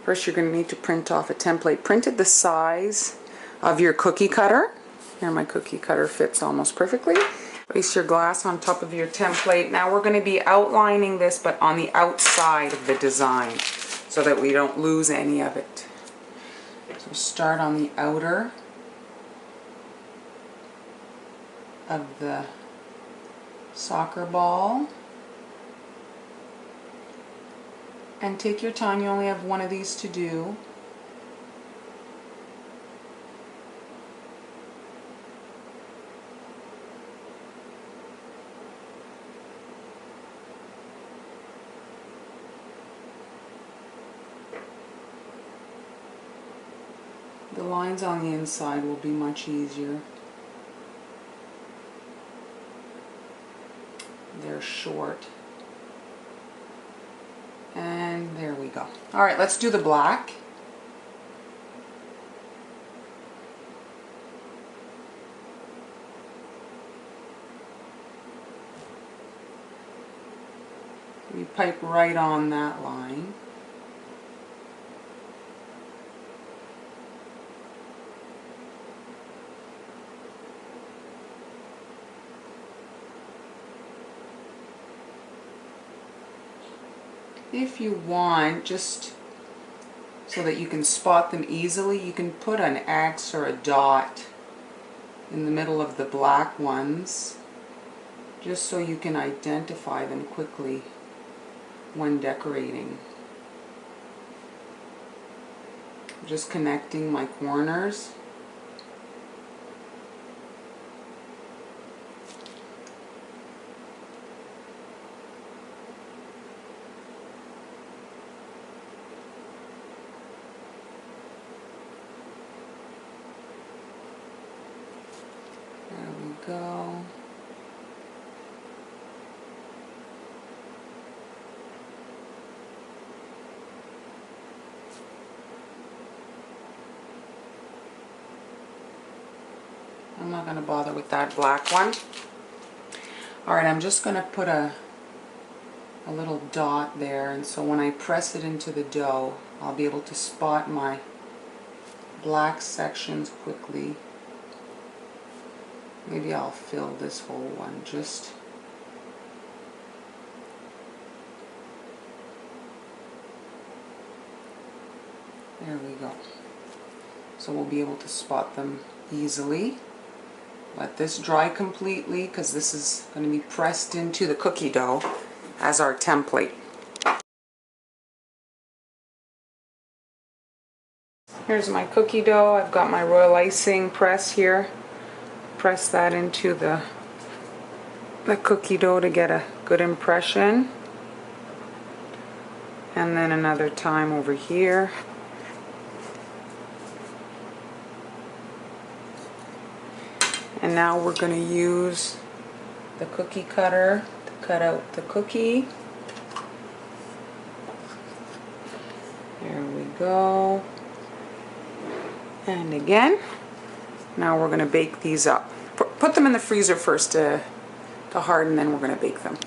First, you're going to need to print off a template. Print it the size of your cookie cutter. Here, my cookie cutter fits almost perfectly. Place your glass on top of your template. Now we're going to be outlining this, but on the outside of the design, so that we don't lose any of it. So start on the outer of the soccer ball. And take your time, you only have one of these to do. The lines on the inside will be much easier. They're short. And there we go. Alright, let's do the black. We pipe right on that line. If you want, just so that you can spot them easily, you can put an X or a dot in the middle of the black ones, just so you can identify them quickly when decorating. Just connecting my corners. There we go. I'm not going to bother with that black one. Alright, I'm just going to put a little dot there, and so when I press it into the dough, I'll be able to spot my black sections quickly. Maybe I'll fill this whole one just there we go. So we'll be able to spot them easily. Let this dry completely, because this is going to be pressed into the cookie dough as our template. Here's my cookie dough. I've got my royal icing press here. Press that into the cookie dough to get a good impression. And then another time over here. And now we're going to use the cookie cutter to cut out the cookie. There we go. And again. Now we're going to bake these up. Put them in the freezer first to harden, then we're going to bake them.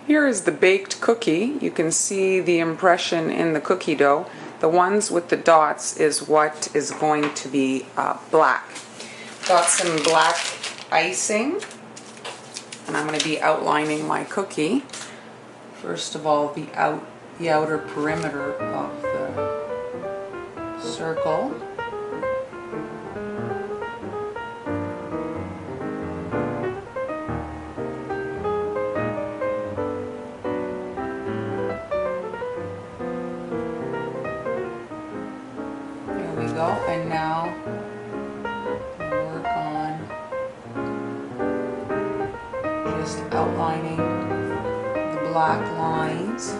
Here is the baked cookie. You can see the impression in the cookie dough. The ones with the dots is what is going to be black. Got some black icing, and I'm going to be outlining my cookie. First of all, the outer perimeter of the circle. And now work on just outlining the black lines.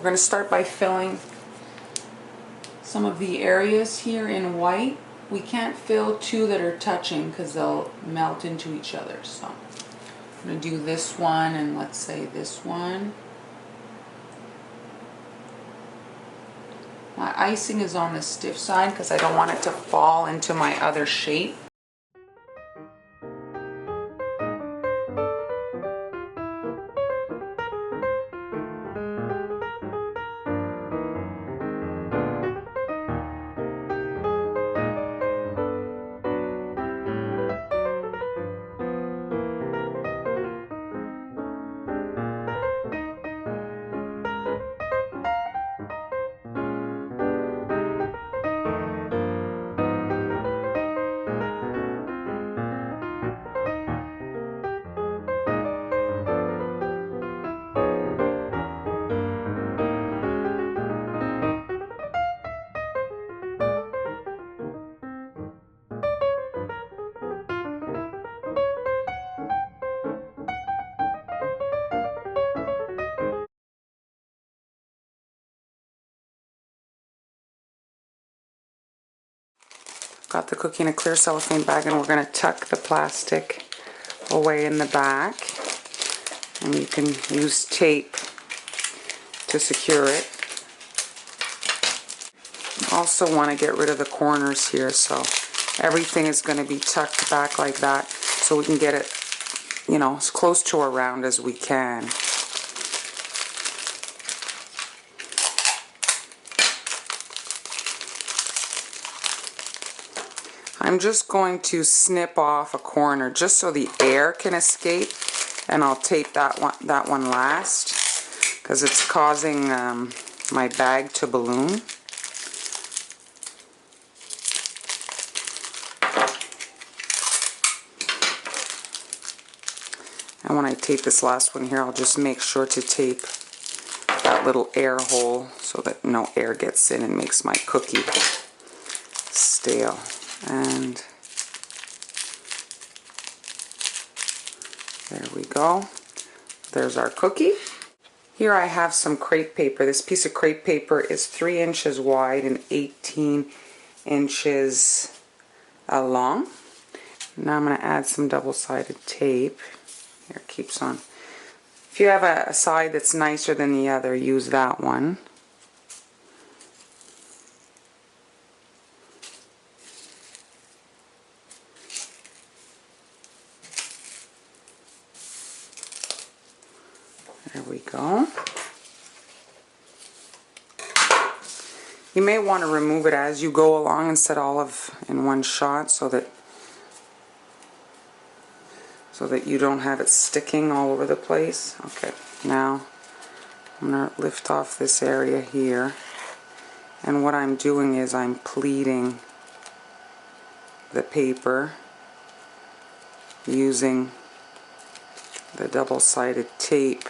going to start by filling some of the areas here in white. We can't fill two that are touching because they'll melt into each other. So I'm going to do this one and let's say this one. My icing is on the stiff side because I don't want it to fall into my other shape. Got the cookie in a clear cellophane bag, and we're going to tuck the plastic away in the back. And you can use tape to secure it. Also want to get rid of the corners here, so everything is going to be tucked back like that so we can get it, you know, as close to a round as we can. I'm just going to snip off a corner just so the air can escape, and I'll tape that one last because it's causing my bag to balloon. And when I tape this last one here, I'll just make sure to tape that little air hole so that no air gets in and makes my cookie stale. And there we go. There's our cookie. Here I have some crepe paper. This piece of crepe paper is 3 inches wide and 18 inches long. Now I'm going to add some double-sided tape. Here, it keeps on. If you have a side that's nicer than the other, use that one. There we go. You may want to remove it as you go along and set all of in one shot so that you don't have it sticking all over the place. Okay, now I'm going to lift off this area here, and what I'm doing is I'm pleating the paper using the double-sided tape.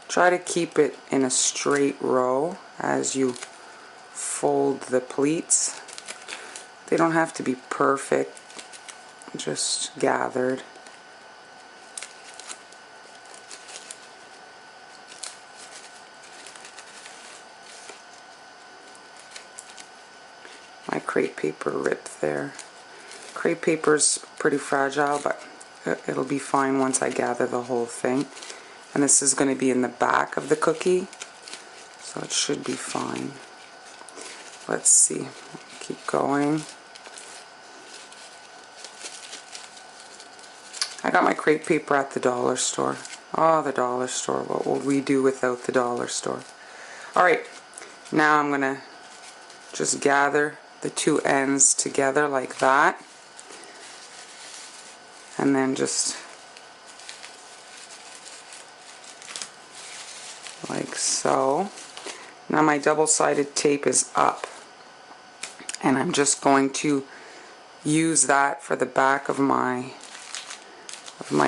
Try to keep it in a straight row as you fold the pleats. They don't have to be perfect, just gathered. My crepe paper ripped there. Crepe paper's pretty fragile, but it'll be fine once I gather the whole thing. And this is going to be in the back of the cookie, so it should be fine. Let's see. Keep going. I got my crepe paper at the dollar store. Oh, the dollar store. What would we do without the dollar store? Alright, now I'm going to just gather the two ends together like that. And then just like so. Now my double-sided tape is up. And I'm just going to use that for the back of my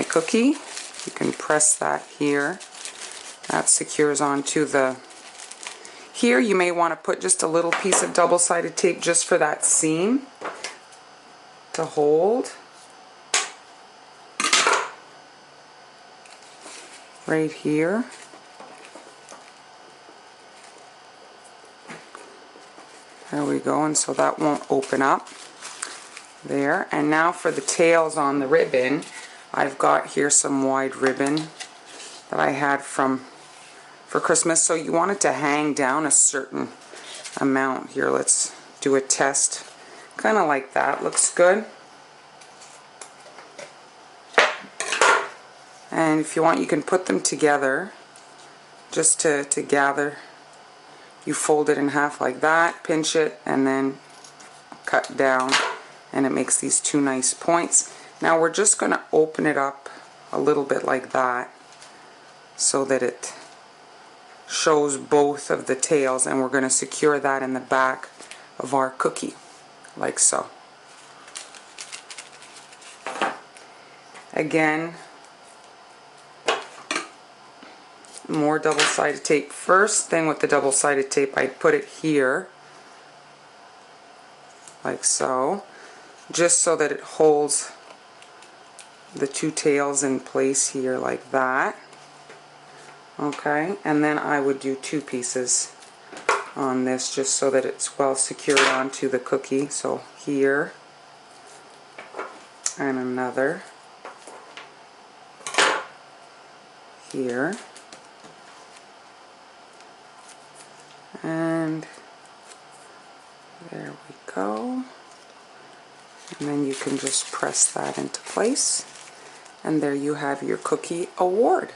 cookie. You can press that here. That secures onto the... Here you may want to put just a little piece of double-sided tape just for that seam to hold. Right here. There we go, and so that won't open up there. And now for the tails on the ribbon, I've got here some wide ribbon that I had for Christmas. So you want it to hang down a certain amount. Here, let's do a test. Kind of like that. Looks good. And if you want, you can put them together just to gather. You fold it in half like that, pinch it, and then cut down, and it makes these two nice points. Now we're just going to open it up a little bit like that so that it shows both of the tails, and we're going to secure that in the back of our cookie, like so. Again, more double-sided tape. First thing with the double-sided tape, I put it here, like so, just so that it holds the two tails in place here like that. Okay, and then I would do two pieces on this just so that it's well secured onto the cookie. So here, and another here, and there we go. And then you can just press that into place, and there you have your cookie award.